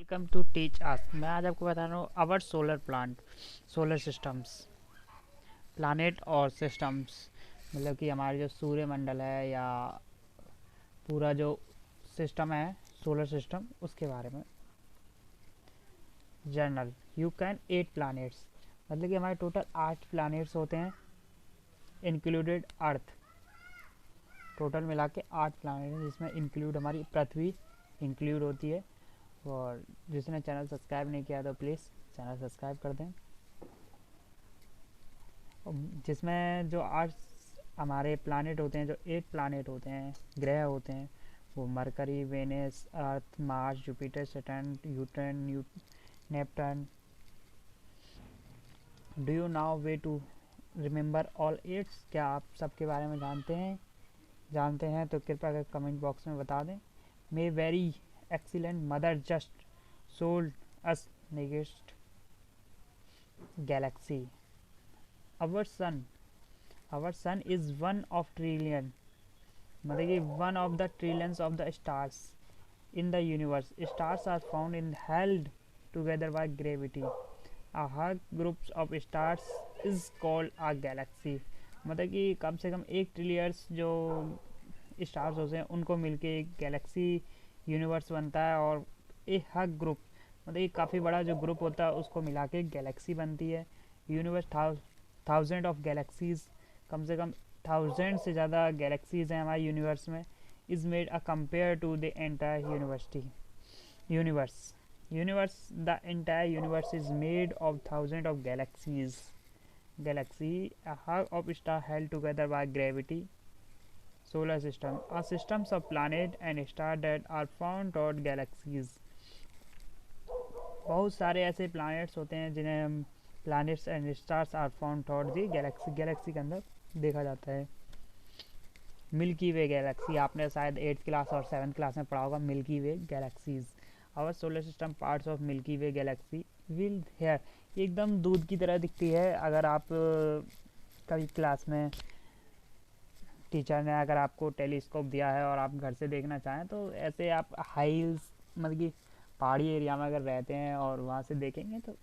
Welcome to teach us. मैं आज आपको बता रहा हूँ अवर सोलर सिस्टम्स, प्लानेट और सिस्टम्स। मतलब कि हमारे जो सूर्यमंडल है या पूरा जो सिस्टम है सोलर सिस्टम, उसके बारे में। जनरल, यू कैन 8 प्लानेट्स, मतलब कि हमारे टोटल 8 प्लानेट्स होते हैं, इंक्लूडेड अर्थ। टोटल मिला के 8 प्लानेट हैं, जिसमें इंक्लूड हमारी पृथ्वी इंक्लूड होती है। और जिसने चैनल सब्सक्राइब नहीं किया तो प्लीज़ चैनल सब्सक्राइब कर दें। जिसमें जो 8 हमारे प्लानेट होते हैं, जो 8 प्लानेट होते हैं, ग्रह होते हैं, वो Mercury, Venus, Earth, Mars, Jupiter, Saturn, यूटन, Neptune. Do you know way to remember all eights? क्या आप सबके बारे में जानते हैं तो कृपया कर कमेंट बॉक्स में बता दें। My very excellent mother just served us next galaxy. Our sun our sun is one of trillion, मतलब कि one of the trillions of the stars in the universe. Stars are found in held together by gravity. A hug groups of stars is called a galaxy. मतलब कि कम से कम 1 ट्रिलियर्स जो stars होते हैं उनको मिलके एक गैलेक्सी यूनिवर्स बनता है। और एक हग ग्रुप, मतलब कि काफ़ी बड़ा जो ग्रुप होता है उसको मिला के गैलेक्सी बनती है। यूनिवर्स थाउजेंड ऑफ गैलेक्सीज, कम से कम 1000 से ज़्यादा गैलेक्सीज हैं हमारे यूनिवर्स में। Is made a compare to the entire universe the entire universe is made of thousand of galaxy a hug of star held together by gravity. Solar system are systems of planet and star that are found throughout galaxies. बहुत सारे ऐसे planets होते हैं जिन्हें हम planets and stars are found throughout the galaxy के अंदर देखा जाता है। मिल्की वे गैलेक्सी, आपने शायद 8th क्लास और 7th क्लास में पढ़ा होगा। Milky way galaxies, our solar system parts of milky way galaxy will here. एकदम दूध की तरह दिखती है। अगर आप कभी क्लास में टीचर ने अगर आपको टेलीस्कोप दिया है और आप घर से देखना चाहें तो ऐसे आप हाइल्स, मतलब कि पहाड़ी एरिया में अगर रहते हैं और वहाँ से देखेंगे तो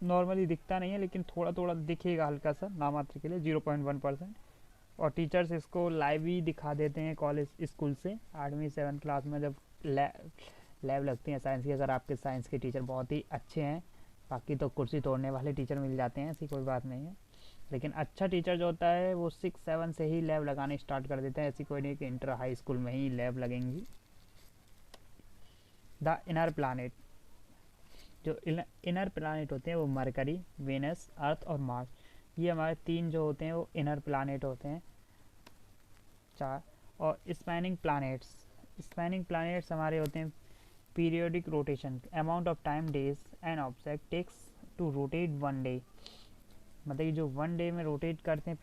नॉर्मली दिखता नहीं है, लेकिन थोड़ा थोड़ा दिखेगा, हल्का सा, नामात्र के लिए 0.1%। और टीचर्स इसको लाइव ही दिखा देते हैं कॉलेज स्कूल से। 8वीं 7th क्लास में जब लैब लगती है साइंस की, अगर आपके साइंस के टीचर बहुत ही अच्छे हैं, बाकी तो कुर्सी तोड़ने वाले टीचर मिल जाते हैं, ऐसी कोई बात नहीं है। लेकिन अच्छा टीचर जो होता है वो 6-7 से ही लैब लगाने स्टार्ट कर देते हैं। ऐसी कोई नहीं कि इंटर हाई स्कूल में ही लैब लगेंगी। द इनर प्लानट, जो इनर प्लानट होते हैं वो मरकरी, वेनस, अर्थ और मार्स। ये हमारे 3 जो होते हैं वो इनर प्लानट होते हैं, 4। और स्पैनिंग प्लानट्स हमारे होते हैं periodic rotation, amount of time days an object takes to rotate 1 day. मतलब कि जो 1 डे में रोटेट करते हैं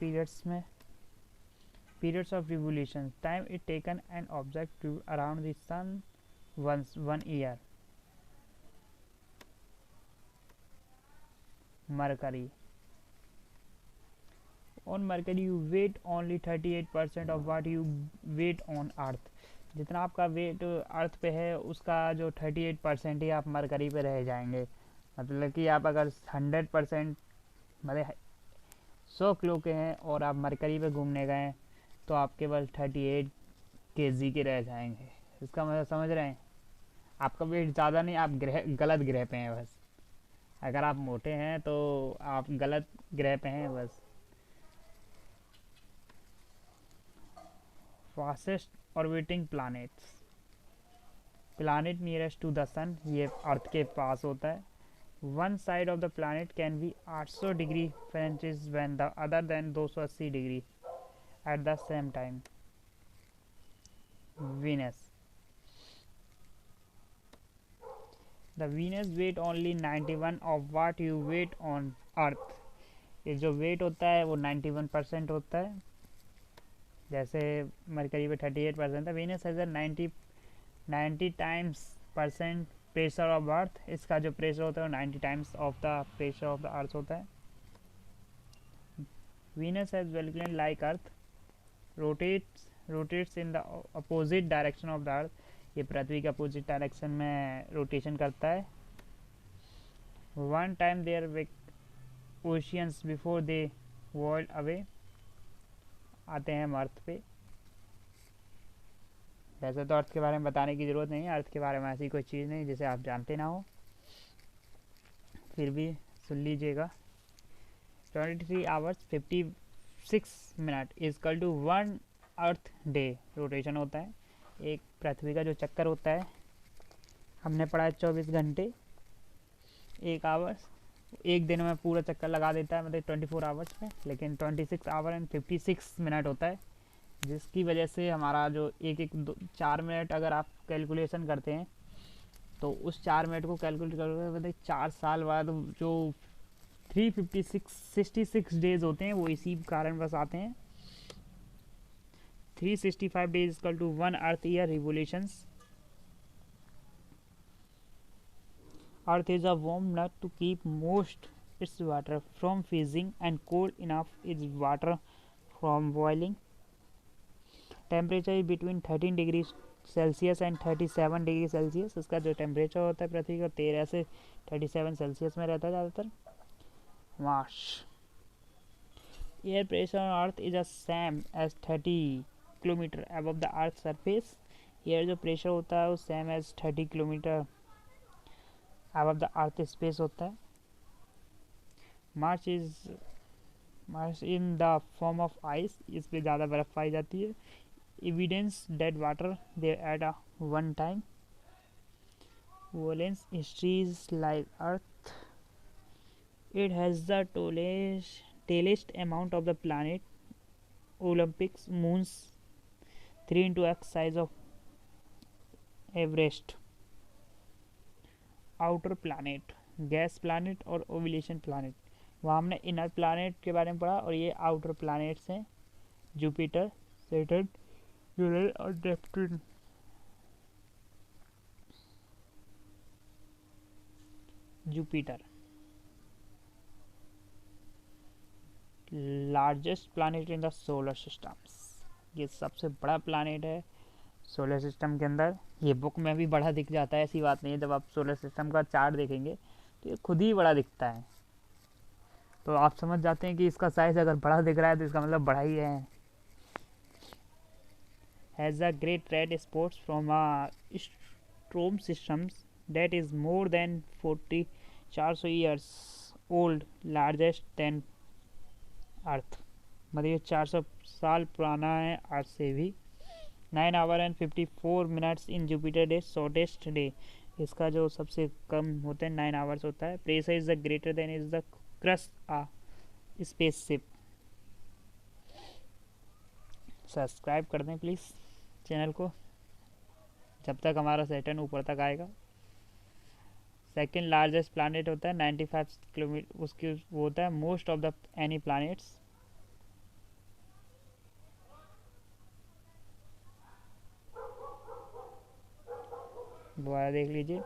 periods of revolution, time it taken an object to around the sun once 1 year. Mercury, on Mercury you weight only 38% of what you weight on Earth. जितना आपका wait अर्थ पे है उसका जो 38% ही आप मरकरी पे रह जाएंगे। मतलब कि आप अगर 100%, मतलब 100 किलो के हैं और आप मरकरी पे घूमने गए तो आप केवल 38 kg के रह जाएंगे। इसका मतलब समझ रहे हैं? आपका वेट ज़्यादा नहीं, आप गलत ग्रह पे हैं बस। अगर आप मोटे हैं तो आप गलत ग्रह पे हैं बस। Fastest orbiting planets, planet nearest to the sun, ये अर्थ के पास होता है। One side of the planet can be 800 degree Fahrenheit when the other then 280 degree at the same time. Venus, the Venus weight only 91 of what you weight on Earth. ये जो wait होता है वो 91% होता है। जैसे मरकरी पे 38% था, Venus has 90 times percent pressure of earth. इसका जो प्रेशर होता है वो 90 times of the pressure of the earth होता है। Venus has Vulcan like Earth rotates in the opposite direction of the Earth. ये पृथ्वी के अपोजिट डायरेक्शन में रोटेशन करता है। One time there week oceans before they world away, आते हैं हम अर्थ पे। वैसे तो अर्थ के बारे में बताने की ज़रूरत नहीं है, अर्थ के बारे में ऐसी कोई चीज़ नहीं जिसे आप जानते ना हो, फिर भी सुन लीजिएगा। 23 hours 56 minute is equal to 1 earth day rotation होता है। एक पृथ्वी का जो चक्कर होता है, हमने पढ़ा है 24 घंटे, 1 आवर्स, एक दिन में पूरा चक्कर लगा देता है, मतलब 24 आवर्स में, लेकिन 26 आवर एंड 56 मिनट होता है, जिसकी वजह से हमारा जो एक 4 मिनट अगर आप कैलकुलेशन करते हैं तो उस 4 मिनट को कैलकुलेट करोगे, मतलब 4 साल बाद जो 366 डेज होते हैं वो इसी कारण बस आते हैं। 365 days equal to 1 earth year revolutions. Earth is a warm nut to keep most its water from freezing and cold enough its water from boiling. Temperature is between 13 degrees Celsius and 37 degree Celsius. इसका जो temperature होता है पृथ्वी का 13 से 37 Celsius में रहता है ज़्यादातर। Mars air pressure on Earth is a same as 30 kilometre above the Earth surface. Air जो प्रेशर होता है वो same as 30 kilometre above the Earth space होता है। Mars in the form of ice, इस पे ज़्यादा बर्फ़ पाई जाती है। Evidence dead water there at a one time. Volcanoes histories like Earth, it has the tallest amount of the planet Olympics moons 3 into x size of Everest. Outer planet, gas planet और ovulation planet, वहाँ हमने inner planet के बारे में पढ़ा, और ये outer planets हैं जुपिटर, सैटर्न, यूरेनस और Neptune. Jupiter largest planet in the solar systems, ये सबसे बड़ा प्लानिट है सोलर सिस्टम के अंदर। ये बुक में भी बड़ा दिख जाता है, ऐसी बात नहीं है, जब आप सोलर सिस्टम का चार्ट देखेंगे तो ये खुद ही बड़ा दिखता है, तो आप समझ जाते हैं कि इसका साइज अगर बड़ा दिख रहा है तो इसका मतलब बड़ा ही है। Has a great red spots from a storm systems that is more than 400 years old, largest than Earth, मतलब ये 400 साल पुराना है अर्थ से भी। 9 our and 54 minutes in Jupiter day shortest day, इसका जो सबसे कम होता है 9 आवर्स होता है। Pressure is the greater than is the crust a spaceship. Subscribe कर दें प्लीज़ चैनल को, जब तक हमारा सैटर्न ऊपर तक आएगा। सेकेंड लार्जेस्ट प्लानिट होता है 95 किलोमीटर, उसकी वो होता है most of the any planets. दोबारा देख लीजिए।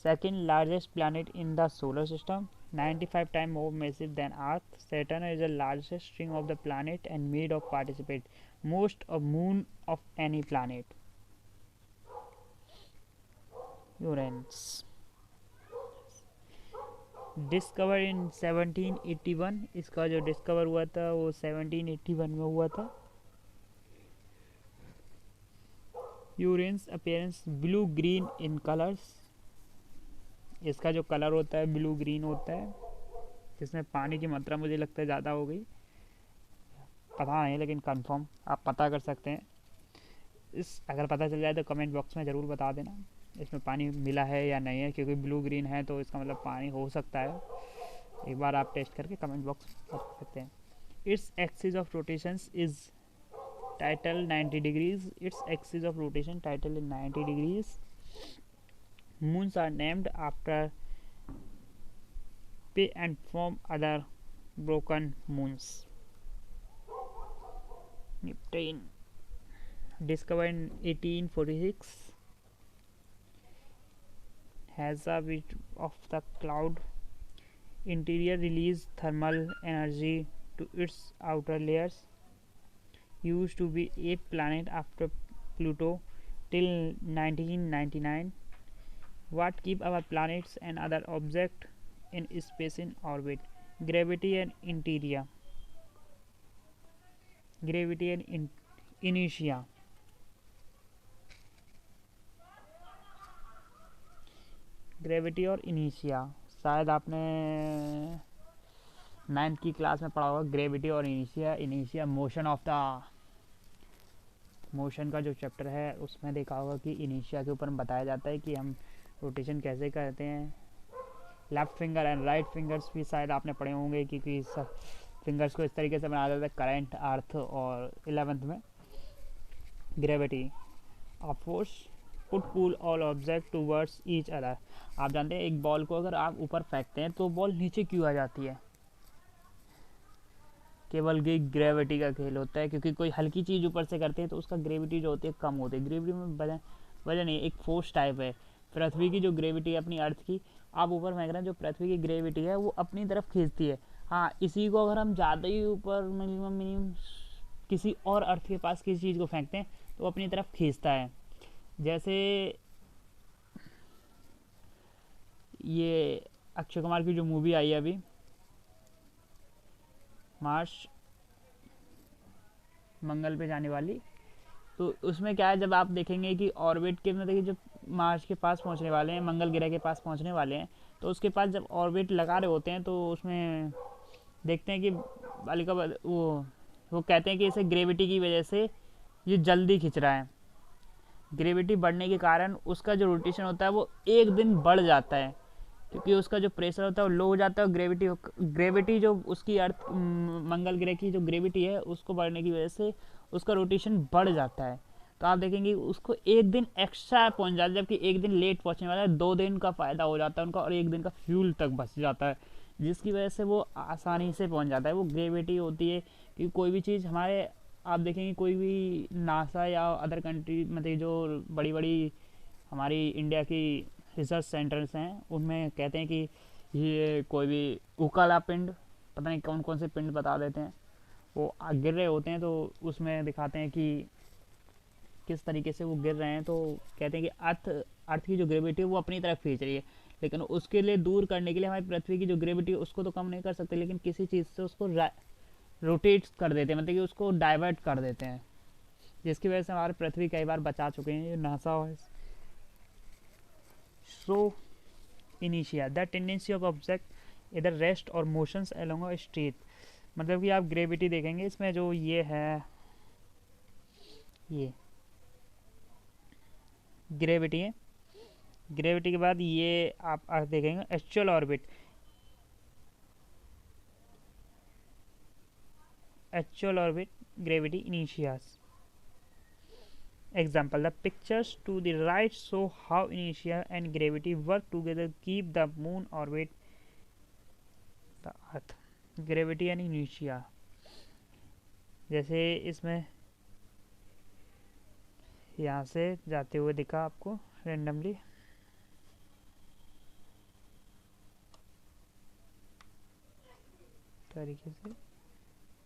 Second largest planet in the solar system, 95 time more massive than earth. Saturn is the largest string of the planet and made of participate most of moon of any planet. Uranus discover in 1781, इसका जो discover हुआ था वो 1781 में हुआ था। Uranus appearance blue green in colours, इसका जो कलर होता है ब्लू ग्रीन होता है, जिसमें पानी की मात्रा मुझे लगता है ज़्यादा हो गई, पता नहीं लेकिन कंफर्म आप पता कर सकते हैं। इस अगर पता चल जाए तो कमेंट बॉक्स में ज़रूर बता देना इसमें पानी मिला है या नहीं है, क्योंकि ब्लू ग्रीन है तो इसका मतलब पानी हो सकता है। एक बार आप टेस्ट करके कमेंट बॉक्स में बता सकते हैं। Its axis of rotations is title 90 degrees, its axis of rotation title in 90 degrees. Moons are named after P and from other broken moons. Neptune discovered in 1846, has a bit of the cloud interior release thermal energy to its outer layers. Used to be 8th planet after Pluto, till 1999. What keep our planets and other objects in space in orbit? Gravity and interior. Gravity and inertia. Gravity और इनिशिया, शायद आपने ninth की class में पढ़ा होगा gravity और इनिशिया। इनिशिया motion of the motion का जो चैप्टर है उसमें देखा होगा कि इनिशिया के ऊपर बताया जाता है कि हम रोटेशन कैसे करते हैं। Left finger and right fingers भी शायद आपने पढ़े होंगे, क्योंकि फिंगर्स को इस तरीके से बनाया जाता है करंट, अर्थ और 11th में। Gravity a force put pull all object towards each other. आप जानते हैं एक बॉल को अगर आप ऊपर फेंकते हैं तो बॉल नीचे क्यों आ जाती है? केवल ग्रेविटी का खेल होता है, क्योंकि कोई हल्की चीज़ ऊपर से करते हैं तो उसका ग्रेविटी जो होती है कम होती है। ग्रेविटी में वजह नहीं, एक फोर्स टाइप है। पृथ्वी की जो ग्रेविटी है अपनी अर्थ की, आप ऊपर फेंक रहे हैं, जो पृथ्वी की ग्रेविटी है वो अपनी तरफ खींचती है। हाँ, इसी को अगर हम ज़्यादा ही ऊपर मिनिमम किसी और अर्थ के पास किसी चीज़ को फेंकते हैं तो वो अपनी तरफ खींचता है। जैसे ये अक्षय कुमार की जो मूवी आई है अभी, मार्स, मंगल पे जाने वाली, तो उसमें क्या है, जब आप देखेंगे कि ऑर्बिट के मतलब जब मार्स के पास पहुंचने वाले हैं, मंगल ग्रह के पास पहुंचने वाले हैं, तो उसके पास जब ऑर्बिट लगा रहे होते हैं तो उसमें देखते हैं कि बालिका वो कहते हैं कि इसे ग्रेविटी की वजह से ये जल्दी खिंच रहा है। ग्रेविटी बढ़ने के कारण उसका जो रोटेशन होता है वो एक दिन बढ़ जाता है, क्योंकि उसका जो प्रेशर होता है वो लो हो जाता है। और ग्रेविटी जो उसकी अर्थ मंगल ग्रह की जो ग्रेविटी है उसको बढ़ने की वजह से उसका रोटेशन बढ़ जाता है। तो आप देखेंगे उसको एक दिन एक्स्ट्रा पहुंच जाता है, जबकि एक दिन लेट पहुंचने वाला है। 2 दिन का फ़ायदा हो जाता है उनका और एक दिन का फ्यूल तक बच जाता है, जिसकी वजह से वो आसानी से पहुंच जाता है। वो ग्रेविटी होती है कि कोई भी चीज़ हमारे, आप देखेंगे कोई भी नासा या अदर कंट्री मतलब जो बड़ी बड़ी हमारी इंडिया की रिसर्च सेंटर्स हैं उनमें कहते हैं कि ये कोई भी उकाला पिंड, पता नहीं कौन कौन से पिंड बता देते हैं, वो गिर रहे होते हैं तो उसमें दिखाते हैं कि किस तरीके से वो गिर रहे हैं। तो कहते हैं कि अर्थ की जो ग्रेविटी है वो अपनी तरफ खींच रही है, लेकिन उसके लिए दूर करने के लिए हमारी पृथ्वी की जो ग्रेविटी है उसको तो कम नहीं कर सकते, लेकिन किसी चीज़ से उसको रोटेट कर देते हैं, मतलब कि उसको डाइवर्ट कर देते हैं, जिसकी वजह से हमारे पृथ्वी कई बार बचा चुके हैं ये नासा। सो इनिशिया the tendency of object either rest और मोशंस अलोंग अ स्ट्रेट। मतलब कि आप ग्रेविटी देखेंगे इसमें जो ये है, ये ग्रेविटी है। ग्रेविटी के बाद ये आप देखेंगे actual orbit. Actual orbit gravity inertias. Example, the pictures to the right show how inertia and gravity work together keep the moon orbit the earth. Gravity and inertia, जैसे इसमें यहाँ से जाते हुए दिखा आपको रेंडमली, तरीके से,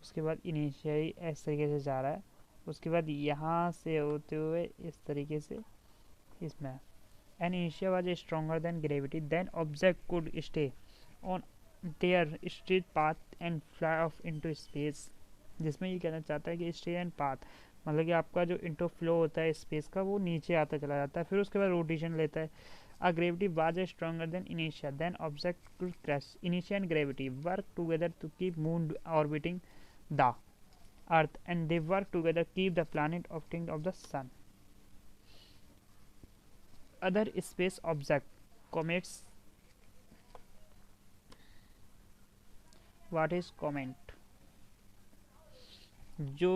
उसके बाद इनिशिया इस तरीके से जा रहा है, उसके बाद यहाँ से होते हुए इस तरीके से इसमें एन इनिशिया was stronger than gravity then object could stay on their straight path and fly off into space. जिसमें ये कहना चाहता है कि स्टे एंड पाथ मतलब कि आपका जो इंटो फ्लो होता है स्पेस का वो नीचे आता चला जाता है, फिर उसके बाद रोटेशन लेता है। A gravity was stronger than inertia. Then object could crash. Inertia and gravity work together to keep moon orbiting the Earth, and they work together keep the planet orbiting of the sun. Other space object, comets. What is comet? जो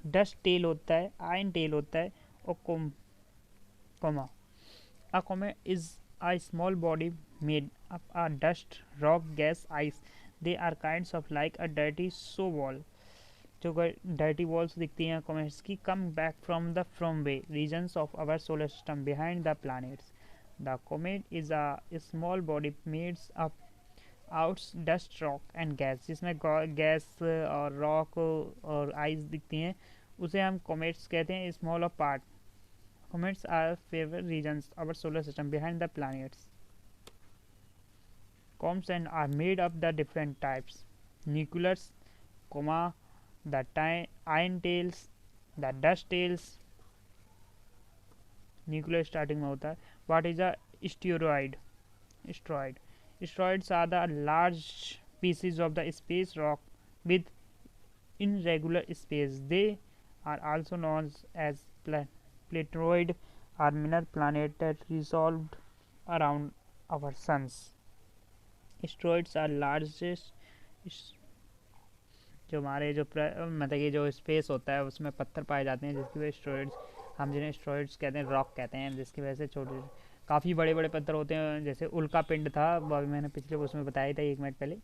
dust tell होता है, ion tell होता है, और coma A comet is a small body made of a dust, rock, gas, ice. They are kinds of like a dirty show wall. जो dirty walls दिखती हैं comets की, come back from the way regions of our solar system behind the planets. The comet is a small body made of out dust, rock and gas. जिसमें gas और rock और ice दिखती हैं उसे हम comets कहते हैं, small of part Comets are favorite regions of our solar system behind the planets. Comets and are made up the different types: nucleus, comma, the iron tails, the dust tails. Nuclear starting में होता है. What is a steroid? Steroid. Asteroids are the large pieces of the space rock with irregular space. They are also known as planetoid or minor planet that revolve around our suns. Asteroids are largest जो हमारे जो मतलब ये जो space होता है उसमें पत्थर पाए जाते हैं जिसकी वजह एस्ट्रॉइड्स, हम जिन्हें एस्ट्रॉइड्स कहते हैं, रॉक कहते हैं, जिसकी वजह से छोटे काफ़ी बड़े बड़े पत्थर होते हैं. जैसे उल्का पिंड था, वो अभी मैंने पिछले उसमें बताया था 1 मिनट पहले.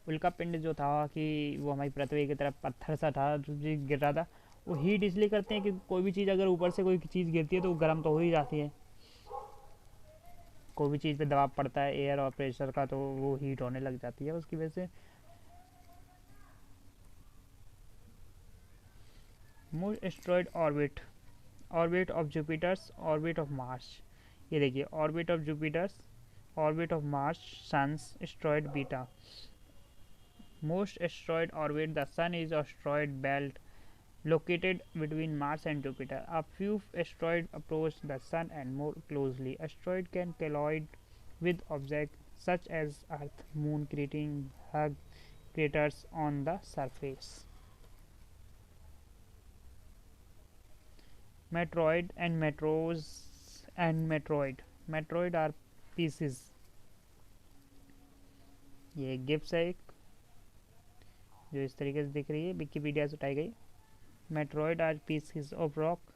उल्का पिंड जो था कि वो हमारी पृथ्वी की तरफ पत्थर सा था जो गिर रहा था. वो हीट इसलिए करते हैं कि कोई भी चीज़ अगर ऊपर से कोई चीज़ गिरती है तो वो गर्म तो हो ही जाती है. कोई भी चीज़ पे दबाव पड़ता है एयर और प्रेशर का तो वो हीट होने लग जाती है उसकी वजह से. Most asteroid orbit. Orbit of Jupiters, orbit of Mars. ये देखिए orbit of Jupiters, orbit of Mars, suns, asteroid beta. Most asteroid orbit the sun is asteroid belt located between Mars and Jupiter. A few asteroids approach the Sun and more closely. Asteroids can collide with objects such as Earth, Moon, creating hug craters on the surface. Meteoroid and meteors and meteoroid. Meteoroid are pieces. ये Gibbs है एक जो इस तरीके से दिख रही है, विकिपीडिया से उठाई गई. Meteoroid are pieces of rock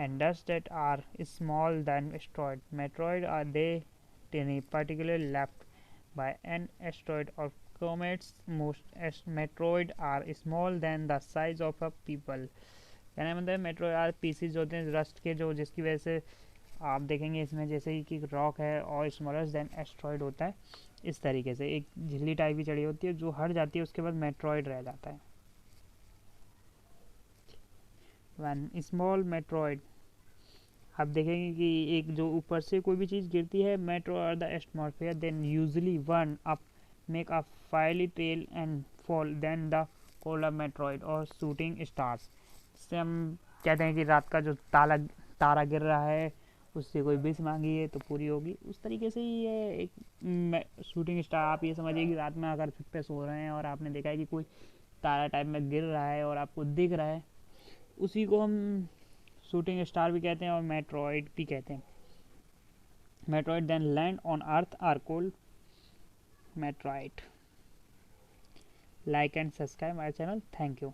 and dust that are small than asteroid. Meteoroid are they particularly left by an asteroid or comets. Most meteoroid are small than the size of a people. कहने का मतलब Metroid are PCs होते हैं rust के जो, जिसकी वजह से आप देखेंगे इसमें जैसे ही कि रॉक है और स्मॉलर देन एस्ट्रॉइड होता है. इस तरीके से एक झिल्ली टाइप की चढ़ी होती है जो हट जाती है, उसके बाद मेट्रॉइड रह जाता है. वन स्मॉल मेट्रॉइड, आप देखेंगे कि एक जो ऊपर से कोई भी चीज़ गिरती है, meteor are the atmosphere, then usually one up make a fiery tail and fall, then the called meteoroid और शूटिंग स्टार्स. इससे हम कहते हैं कि रात का जो तारा गिर रहा है उससे कोई विश मांगी है तो पूरी होगी. उस तरीके से ही ये एक शूटिंग स्टार. आप ये समझिए कि रात में अगर छत पे सो रहे हैं और आपने देखा है कि कोई तारा टाइप में गिर रहा है और आपको दिख रहा है, उसी को हम शूटिंग स्टार भी कहते हैं और मेट्रॉइड भी कहते हैं. Meteoroid then land on earth are called meteoroid. Like and subscribe my channel. Thank you.